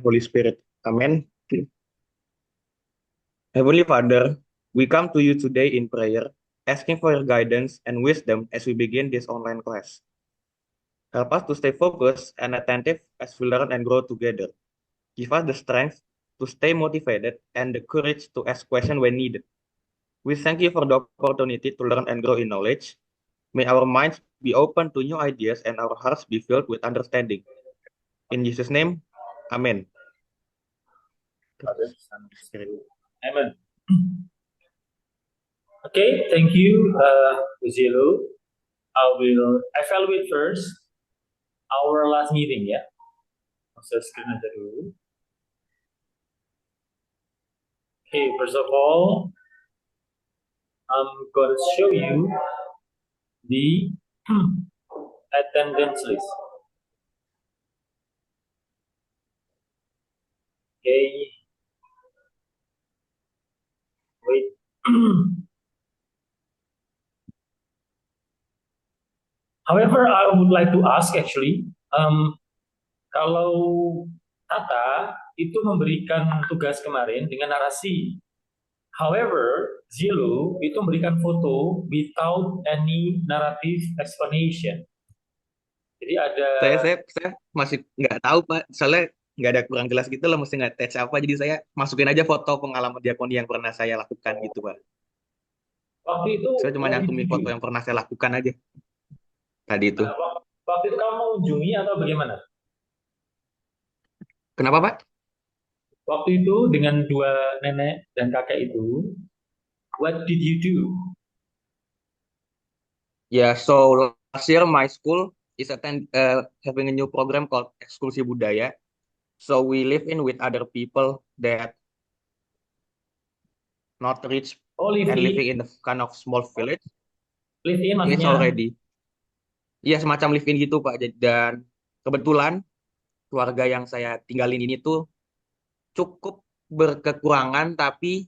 Holy Spirit. Amen. Heavenly Father, we come to you today in prayer, asking for your guidance and wisdom as we begin this online class. Help us to stay focused and attentive as we learn and grow together. Give us the strength to stay motivated and the courage to ask questions when needed. We thank you for the opportunity to learn and grow in knowledge. May our minds be open to new ideas and our hearts be filled with understanding. In Jesus' name, Amen. Father, Son, and Spirit. Amen. Okay, thank you, Uzilo. I will evaluate first our last meeting, ya. Saya screen aja dulu. Okay, first of all, I'm going to show you the attendance list. Okay, wait. However, I would like to ask actually, kalau Tata itu memberikan tugas kemarin dengan narasi. However, Zilo itu memberikan foto without any narrative explanation. Jadi ada Saya masih nggak tahu Pak, soalnya nggak ada kurang jelas gitu loh, mesti nggak attach apa, jadi saya masukin aja foto pengalaman diakoni yang pernah saya lakukan gitu Pak. waktu itu Saya cuma lagi nyantumin foto yang pernah saya lakukan aja tadi itu. waktu itu kamu mengunjungi atau bagaimana? Kenapa Pak? Waktu itu dengan dua nenek dan kakek itu, what did you do? Ya, so last year my school is having a new program called Eksklusi Budaya. So we live in with other people that not rich Oh, live and in, living in a kind of small village. live in It's maksudnya? already. Iya, semacam live in gitu Pak. Dan kebetulan keluarga yang saya tinggalin ini tuh cukup berkekurangan, tapi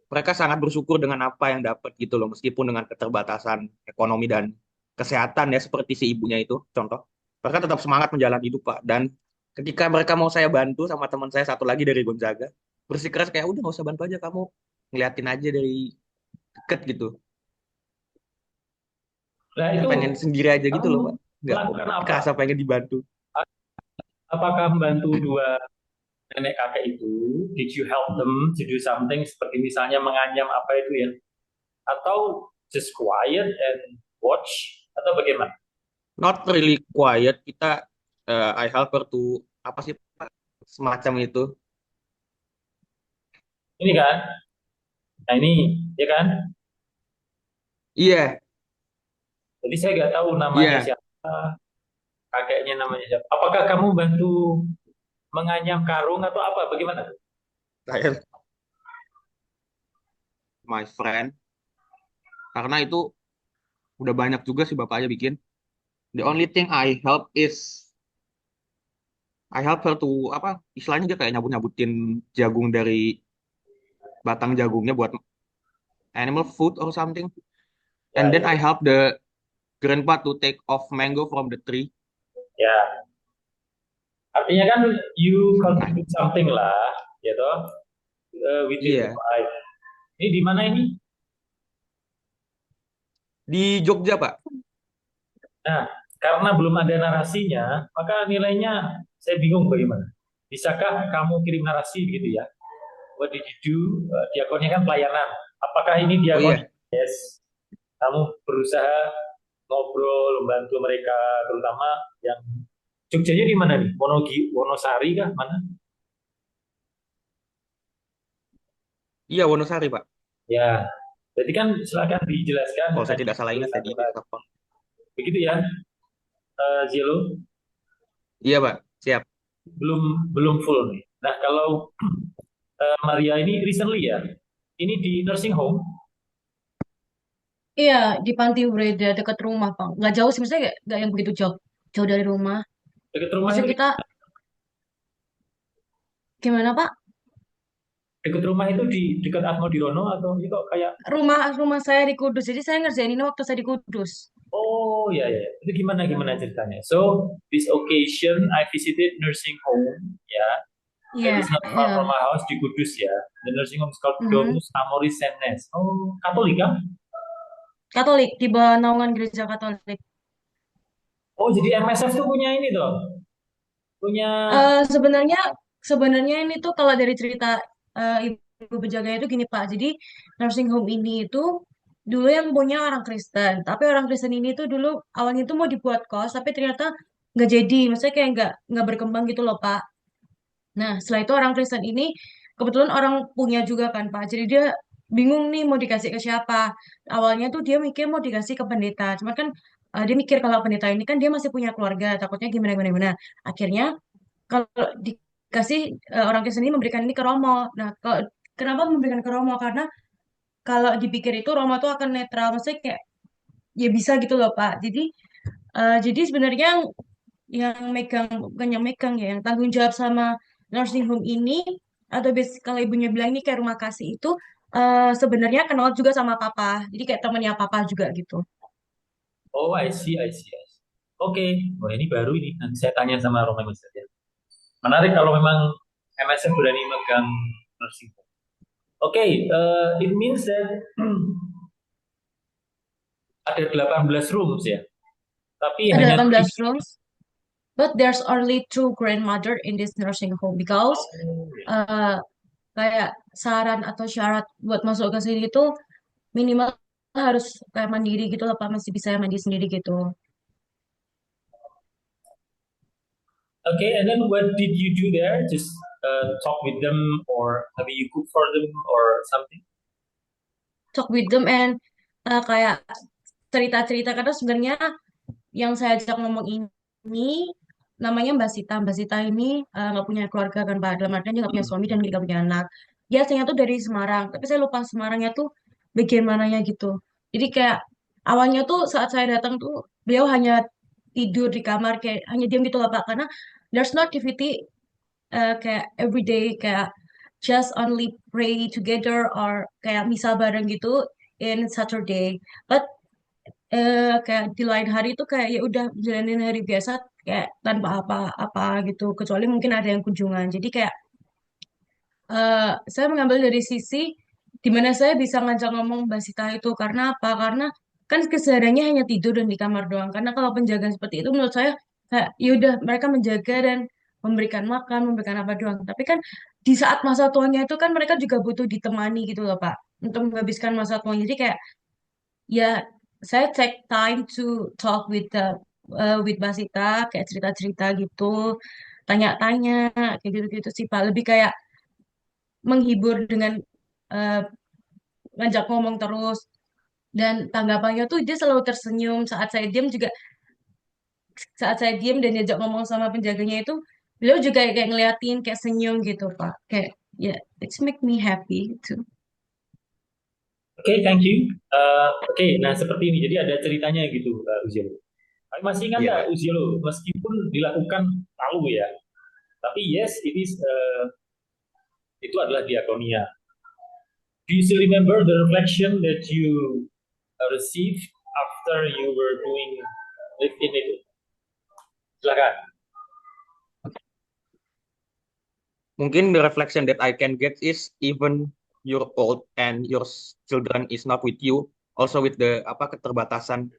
mereka sangat bersyukur dengan apa yang dapat gitu loh, meskipun dengan keterbatasan ekonomi dan kesehatan ya, seperti si ibunya itu contoh. Mereka tetap semangat menjalani hidup Pak. Dan ketika mereka mau saya bantu sama teman saya satu lagi dari Gonzaga, bersikeras kayak udah nggak usah bantu aja, kamu ngeliatin aja dari deket gitu. Nah Saya itu pengen sendiri aja gitu kamu loh Pak. Nggak melakukan apa? kerasa pengen dibantu. Apakah membantu dua nenek kakek itu? Did you help them to do something seperti misalnya menganyam apa itu ya? Atau just quiet and watch atau bagaimana? Not really quiet, kita I help her to apa sih Pak? Semacam itu. Ini kan? Nah ini, ya kan? Iya, Jadi saya nggak tahu namanya iya. siapa, kakeknya namanya siapa. Apakah kamu bantu menganyam karung atau apa? Bagaimana? Saya my friend, karena itu udah banyak juga sih bapaknya bikin. The only thing I help her to apa istilahnya dia kayak nyabut-nyabutin jagung dari batang jagungnya buat animal food or something. Ya, And then ya, I help the grandpa to take off mango from the tree. ya. Artinya kan you Nah, contribute something lah, ya toh, within the iya, life. Ini di mana ini? di Jogja Pak. Nah, karena belum ada narasinya, maka nilainya saya bingung bagaimana. Bisakah kamu kirim narasi gitu ya? What did you do? Diakonnya kan pelayanan. Apakah ini Oh diakon? iya, Yes. Kamu berusaha ngobrol, membantu mereka, terutama yang Jogjanya di mana nih? Wonosari kah? Mana? iya Wonosari Pak. Ya, jadi kan silakan dijelaskan Kalau saya tadi tidak salah ingat tadi itu. begitu ya, Zilo. Iya Pak, siap. Belum belum full nih. Nah, kalau Maria ini recently ya, ini di nursing home. Iya, di Panti Breda dekat rumah, Bang. Nggak jauh sih, maksudnya nggak yang begitu jauh, jauh dari rumah. Dekat rumah Maksudnya itu kita, gimana, Pak? dekat rumah itu di dekat Atmo Dirono atau ini kok kayak Rumah rumah saya di Kudus, jadi saya ngerjain ini waktu saya di Kudus. oh ya ya itu gimana gimana ceritanya? So this occasion I visited nursing home ya Iya, It is not iya. far from my house di Kudus ya. The nursing home is called Mhm. Domus Amoris Senes. Oh, Katolik kan? Katolik di bawah naungan gereja Katolik. Oh, jadi MSF tuh punya ini tuh. Punya. Sebenarnya sebenarnya ini tuh kalau dari cerita ibu penjaganya itu gini Pak. Jadi nursing home ini itu dulu yang punya orang Kristen, tapi orang Kristen ini tuh dulu awalnya tuh mau dibuat kos, tapi ternyata nggak jadi. Maksudnya kayak nggak berkembang gitu loh Pak. Nah setelah itu orang Kristen ini kebetulan orang punya juga kan Pak. Jadi dia bingung nih mau dikasih ke siapa. Awalnya tuh dia mikir mau dikasih ke pendeta, cuma kan dia mikir kalau pendeta ini kan dia masih punya keluarga, takutnya gimana gimana gimana. Akhirnya kalau dikasih orang Kristen ini memberikan ini ke Romo. Nah, kalau kenapa memberikan ke Romo? Karena kalau dipikir itu Romo tuh akan netral, maksudnya kayak ya bisa gitu loh Pak. Jadi sebenarnya yang megang bukan yang megang ya, yang tanggung jawab sama nursing home ini atau kalau ibunya bilang ini kayak rumah kasih itu sebenarnya kenal juga sama papa. Jadi kayak temennya papa juga gitu. Oh, I see, I see, I see. Oke, oh ini baru ini. Nanti saya tanya sama Roman Mas ya. Menarik kalau memang MSF berani megang nursing home. Oke, it means that ada 18 rooms ya. Tapi Ada hanya 18 rooms, but there's only two grandmother in this nursing home because oh, ya. uh, kayak saran atau syarat buat masuk ke sini itu minimal harus kayak mandiri gitu loh Pak, masih bisa mandi sendiri gitu. Okay, and then what did you do there? Just talk with them, or maybe you cook for them, or something? Talk with them and kayak cerita-cerita karena sebenarnya yang saya ajak ngomong ini namanya Mbak Sita. Mbak Sita ini nggak punya keluarga kan Pak, dalam artian dia nggak punya suami dan nggak punya anak. Dia aslinya tuh dari Semarang, tapi saya lupa Semarangnya tuh bagian mananya gitu. Jadi kayak awalnya tuh saat saya datang tuh beliau hanya tidur di kamar kayak hanya diam gitu loh Pak, karena there's no activity kayak everyday kayak just only pray together or kayak misa bareng gitu in Saturday. But kayak di lain hari itu kayak ya udah jalanin hari biasa kayak tanpa apa-apa gitu, kecuali mungkin ada yang kunjungan. Jadi kayak saya mengambil dari sisi di mana saya bisa ngajak ngomong Mbak Sita itu karena apa? Karena kan kesehariannya hanya tidur dan di kamar doang. Karena kalau penjagaan seperti itu menurut saya kayak ya udah mereka menjaga dan memberikan makan, memberikan apa doang. Tapi kan di saat masa tuanya itu kan mereka juga butuh ditemani gitu loh Pak untuk menghabiskan masa tuanya. Jadi kayak ya saya take time to talk with Basita kayak cerita-cerita gitu, tanya-tanya kayak gitu-gitu sih Pak. Lebih kayak menghibur dengan eh, ngajak ngomong terus dan tanggapannya tuh dia selalu tersenyum saat saya diam juga, saat saya diam dan diajak ngomong sama penjaganya itu beliau juga kayak ngeliatin kayak senyum gitu Pak. Kayak ya it's make me happy gitu. Oke, thank you. Oke, nah seperti ini. Jadi ada ceritanya gitu, Uziel. Tapi masih ingat Iya, nggak, Pak. Uziel, meskipun dilakukan lalu ya, tapi yes, itu adalah diakonia. Do you still remember the reflection that you received after you were doing live in it? Silakan. Mungkin the reflection that I can get is even you're old and your children is not with you, also with the apa keterbatasan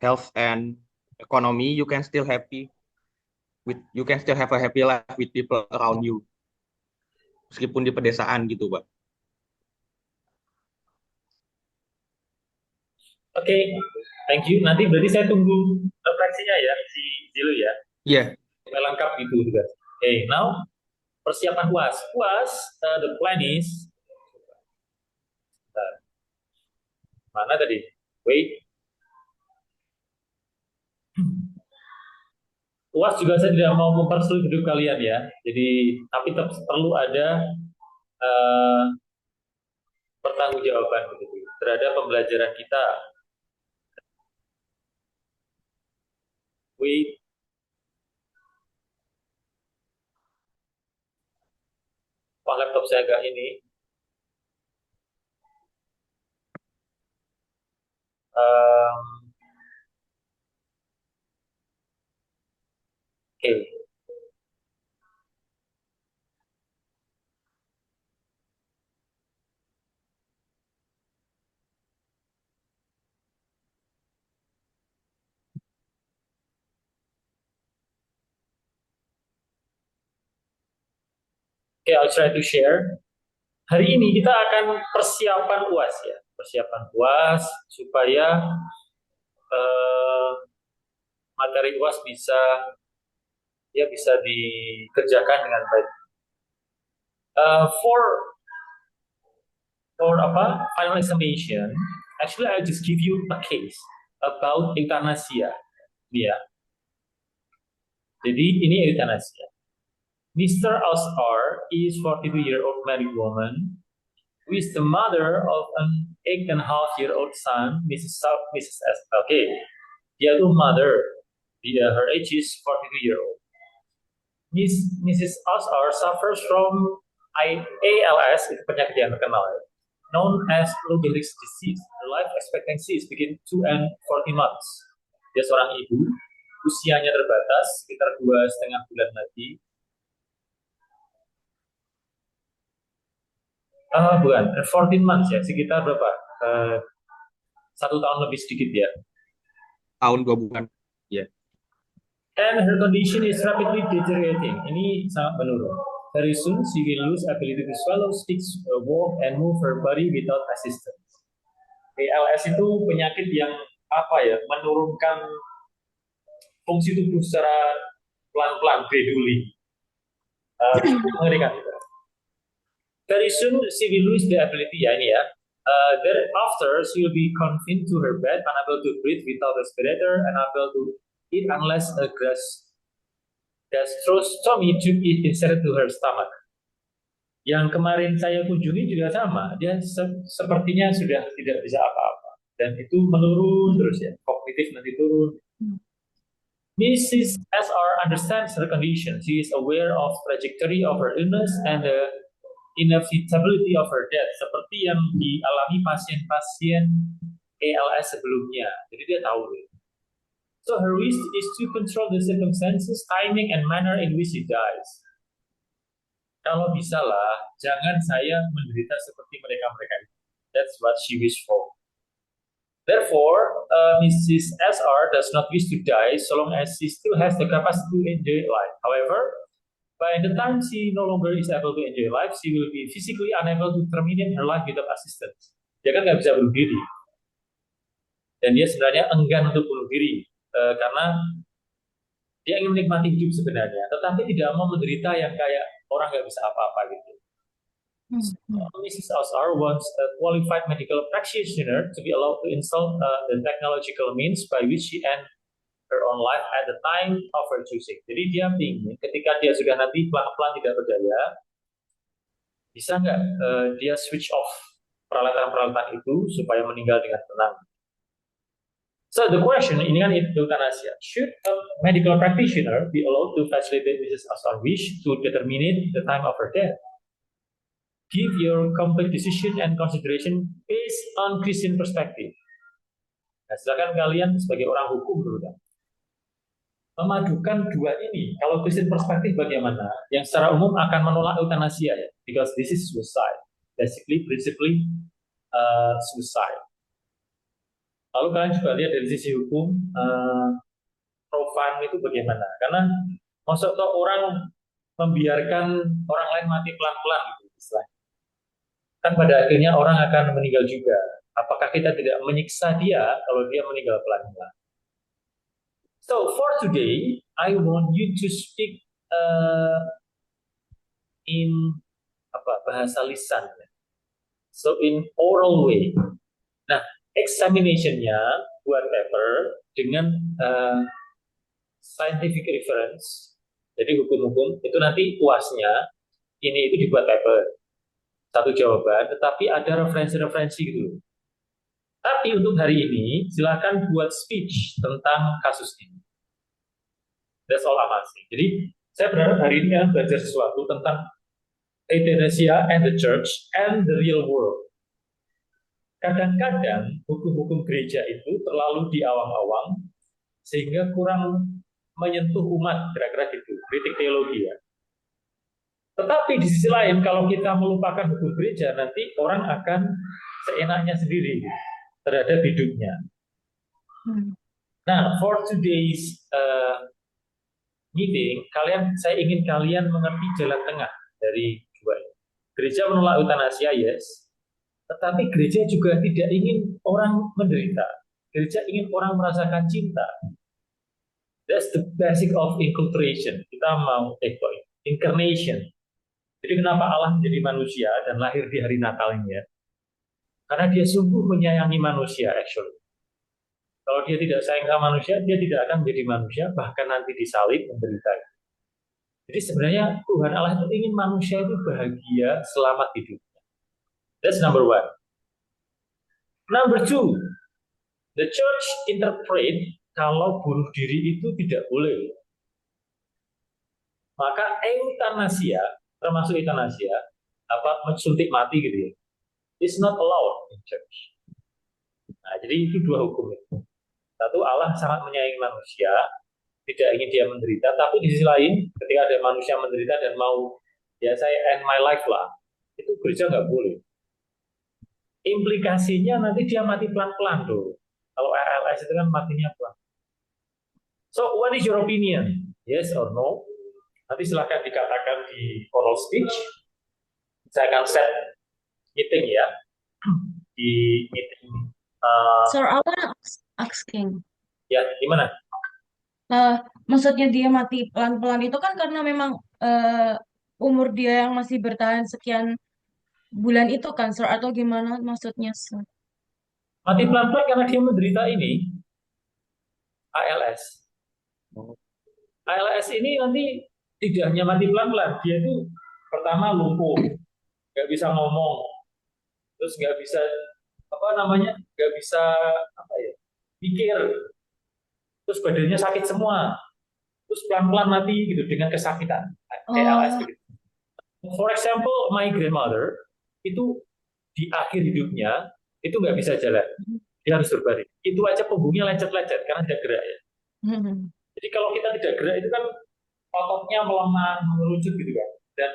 health and economy, you can still happy you can still have a happy life with people around you, meskipun di pedesaan gitu, Pak. Oke, thank you. Nanti berarti saya tunggu refleksinya ya, si Zilu ya. Iya, Supaya lengkap gitu juga. Oke, now persiapan UAS. UAS, the plan is, uh, mana tadi? Wait, UAS juga saya tidak mau mempersulit hidup kalian ya. Jadi, tapi tetap perlu ada uh, pertanggungjawaban begitu terhadap pembelajaran kita. Wait, wah laptop saya agak ini. Um, Oke, Okay, I'll try to share. Hari ini kita akan persiapan UAS ya, persiapan UAS supaya eh, materi UAS bisa dikerjakan dengan baik. For final examination, actually I'll just give you a case about euthanasia. Ya, jadi ini euthanasia. Mr. Oscar is 42-year-old married woman who is the mother of an 8.5-year-old son, Mrs. S. Okay, dia tuh mother. Her age is 42-year-old. Mrs. Oscar suffers from ALS, itu penyakit yang terkenal, known as Lou Gehrig's disease. Her life expectancy is between 2 and 40 months. Dia seorang ibu, usianya terbatas, sekitar 2,5 bulan lagi. Bukan, 14 months ya, sekitar berapa? 1 tahun lebih sedikit ya. Tahun 2 bulan. Ya. And her condition is rapidly deteriorating. Ini sangat menurun. Very soon she will lose ability to swallow, speak, walk, and move her body without assistance. ALS itu penyakit yang menurunkan fungsi tubuh secara pelan-pelan, gradually. Mengerikan. Very soon she will lose the ability ya ini ya. Thereafter she will be confined to her bed, unable to breathe without respirator, unable to eat unless a gastrostomy tube is inserted to her stomach. Yang kemarin saya kunjungi juga sama, dia sepertinya sudah tidak bisa apa-apa dan itu menurun terus ya, kognitif nanti turun. Mrs. SR understands her condition. She is aware of trajectory of her illness and the inevitability of her death, seperti yang dialami pasien-pasien ALS sebelumnya. Jadi dia tahu. So her wish is to control the circumstances, timing, and manner in which she dies. Kalau bisa lah, jangan saya menderita seperti mereka-mereka itu. That's what she wished for. Therefore, Mrs. SR does not wish to die so long as she still has the capacity to enjoy life. However, by the time she no longer is able to enjoy life, she will be physically unable to terminate her life without assistance. Dia kan nggak bisa bunuh diri. Dan dia sebenarnya enggan untuk bunuh diri. Karena dia ingin menikmati hidup sebenarnya, tetapi tidak mau menderita yang kayak orang nggak bisa apa-apa gitu. Mrs. Osar wants a qualified medical practitioner to be allowed to install the technological means by which she end her own life at the time of her choosing. Jadi dia ingin ketika dia sudah nanti pelan-pelan tidak berdaya, bisa nggak dia switch off peralatan-peralatan itu supaya meninggal dengan tenang. So the question, ini kan euthanasia. Should a medical practitioner be allowed to facilitate Mrs. Asar's wish to determine the time of her death? Give your complete decision and consideration based on Christian perspective. Nah, silakan kalian sebagai orang hukum terutama memadukan dua ini. Kalau Christian perspektif bagaimana? Yang secara umum akan menolak euthanasia ya, because this is suicide, principally suicide. Lalu kalian juga lihat dari sisi hukum, profan itu bagaimana? Karena maksud orang membiarkan orang lain mati pelan-pelan gitu, istilahnya. Kan pada akhirnya orang akan meninggal juga. Apakah kita tidak menyiksa dia kalau dia meninggal pelan-pelan? So for today, I want you to speak in bahasa lisan. So in oral way. Nah, examination-nya buat paper dengan scientific reference, jadi hukum-hukum itu nanti UAS-nya ini itu dibuat paper satu jawaban, tetapi ada referensi-referensi gitu. Tapi untuk hari ini silakan buat speech tentang kasus ini. That's all I'm asking. Jadi saya berharap hari ini kalian belajar sesuatu tentang euthanasia and the church and the real world. Kadang-kadang hukum-hukum gereja itu terlalu diawang-awang sehingga kurang menyentuh umat, kira-kira gitu, kritik teologi ya. Tetapi di sisi lain, kalau kita melupakan hukum gereja, nanti orang akan seenaknya sendiri terhadap hidupnya. Nah, for today's meeting, saya ingin kalian mengerti jalan tengah dari Gereja menolak eutanasia, yes. Tetapi gereja juga tidak ingin orang menderita. Gereja ingin orang merasakan cinta. That's the basic of inculturation. Kita mau incarnation. Jadi kenapa Allah menjadi manusia dan lahir di hari Natalnya? Karena dia sungguh menyayangi manusia, actually. Kalau dia tidak sayang sama manusia, dia tidak akan menjadi manusia, bahkan nanti disalib menderita. Jadi sebenarnya Tuhan Allah itu ingin manusia itu bahagia, selamat hidup. That's number one. Number two, the church interpret kalau bunuh diri itu tidak boleh. Maka eutanasia, termasuk eutanasia, suntik mati gitu ya, is not allowed in church. Nah, jadi itu dua hukum itu. Satu, Allah sangat menyayangi manusia, tidak ingin dia menderita, tapi di sisi lain, ketika ada manusia menderita dan mau, ya saya end my life lah, itu gereja nggak boleh. Implikasinya nanti dia mati pelan-pelan tuh. Kalau ALS itu kan matinya pelan. So, what is your opinion? Yes or no? Nanti silahkan dikatakan di oral speech. Saya akan set meeting ya. Di meeting. Sir, I wanna asking. Ya, gimana? Maksudnya dia mati pelan-pelan itu kan karena memang umur dia yang masih bertahan sekian bulan itu kan, Sir, atau gimana maksudnya, Sir? Mati pelan-pelan karena dia menderita ini, ALS. ALS ini nanti tidak hanya mati pelan-pelan, dia itu pertama lumpuh, nggak bisa ngomong, terus nggak bisa nggak bisa pikir, terus badannya sakit semua, terus pelan-pelan mati gitu dengan kesakitan, ALS Oh, begitu. For example, my grandmother itu di akhir hidupnya itu nggak bisa jalan, dia harus berbaring. Itu aja punggungnya lecet-lecet karena tidak gerak ya. Jadi kalau kita tidak gerak itu kan ototnya melemah, mengerucut gitu kan. Dan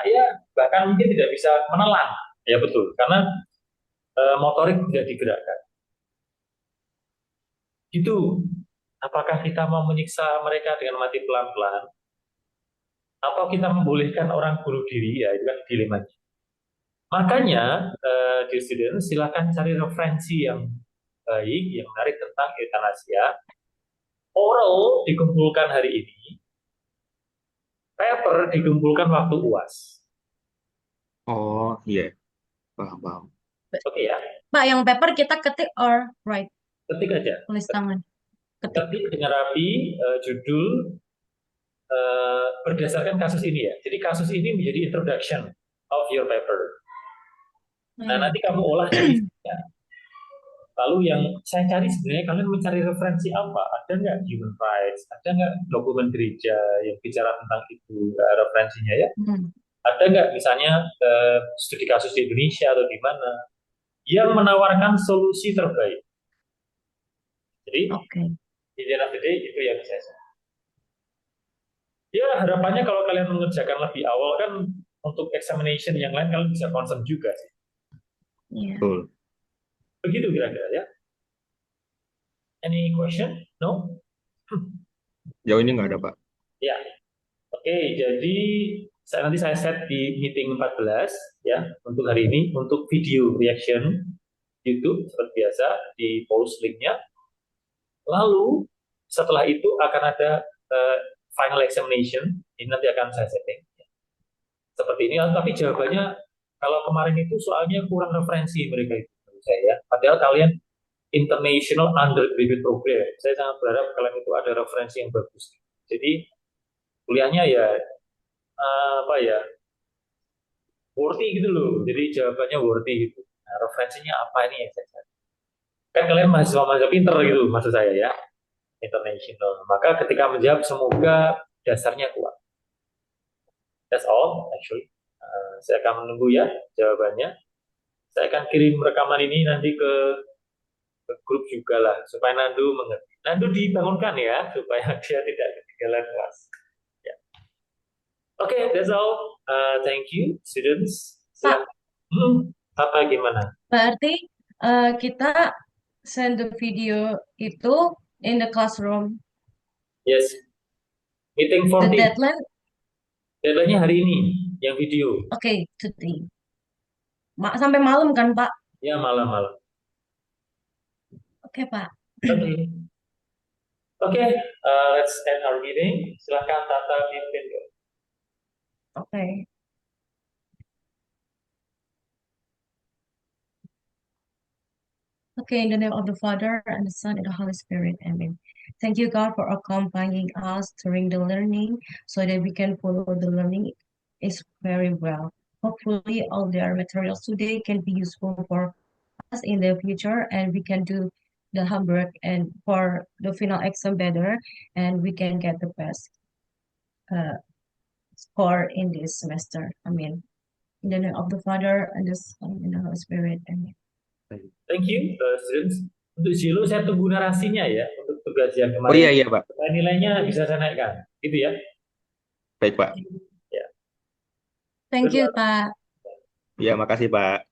ya bahkan mungkin tidak bisa menelan. Ya betul, karena motorik tidak digerakkan. Itu apakah kita mau menyiksa mereka dengan mati pelan-pelan atau kita membolehkan orang bunuh diri? Ya itu kan dilemanya. Makanya dear students, silakan cari referensi yang baik, yang menarik tentang eutanasia. Oral dikumpulkan hari ini, paper dikumpulkan waktu UAS. Oh iya, paham. Oke ya, Pak, yang paper kita ketik or write, ketik aja. tulis tangan, ketik. Ketik dengan rapi, judul berdasarkan kasus ini ya. Jadi kasus ini menjadi introduction of your paper. Nah nanti kamu olah jadi lalu yang saya cari sebenarnya kalian mencari referensi apa? Ada nggak human rights? Ada nggak dokumen gereja yang bicara tentang itu? Referensinya ya? Ada nggak misalnya studi kasus di Indonesia atau di mana yang menawarkan solusi terbaik? Jadi di dalam gede itu yang saya cari. Ya harapannya kalau kalian mengerjakan lebih awal kan untuk examination yang lain kalian bisa concern juga sih. Betul. Begitu kira-kira ya. Any question? No? Jauh ini nggak ada, Pak. Ya. Oke, jadi nanti saya set di meeting 14 ya untuk hari ini untuk video reaction YouTube seperti biasa di post linknya. Lalu setelah itu akan ada final examination, ini nanti akan saya setting seperti ini. Tapi jawabannya kalau kemarin itu soalnya kurang referensi mereka itu menurut saya. Padahal kalian international undergraduate program, saya sangat berharap kalian itu ada referensi yang bagus. Jadi kuliahnya ya worthy gitu loh. Jadi jawabannya worthy gitu. Nah, referensinya apa ini yang saya cari? Kan kalian mahasiswa pinter gitu maksud saya ya, international. Maka ketika menjawab semoga dasarnya kuat. That's all actually. Saya akan menunggu ya jawabannya. Saya akan kirim rekaman ini nanti ke grup juga lah supaya Nandu mengerti. Nandu dibangunkan ya supaya dia tidak ketinggalan kelas. Ya. Oke, that's all. Thank you, students. Pak, apa gimana? berarti kita send the video itu in the classroom. Yes. Meeting The 14. deadline? Deadline-nya hari ini. Yang video. Oke, cuti. Sampai malam kan, Pak? Ya, malam-malam. Oke, Pak. Oke. Oke, let's end our meeting. Silakan Tata pimpin. Oke. Okay, in the name of the Father, and the Son, and the Holy Spirit. Amen. Thank you, God, for accompanying us during the learning so that we can follow the learning is very well. Hopefully, all their materials today can be useful for us in the future, and we can do the homework and for the final exam better, and we can get the best uh, score in this semester. Amen. In the name of the Father, and the Son, and the Holy Spirit. Amen. Thank you, students. Untuk Zilo saya tunggu narasinya ya untuk tugas yang Oh iya kemarin. iya Pak. Supaya nilainya bisa saya naikkan, gitu ya. Baik Pak. Ya. Thank you, Pak. Ya makasih Pak.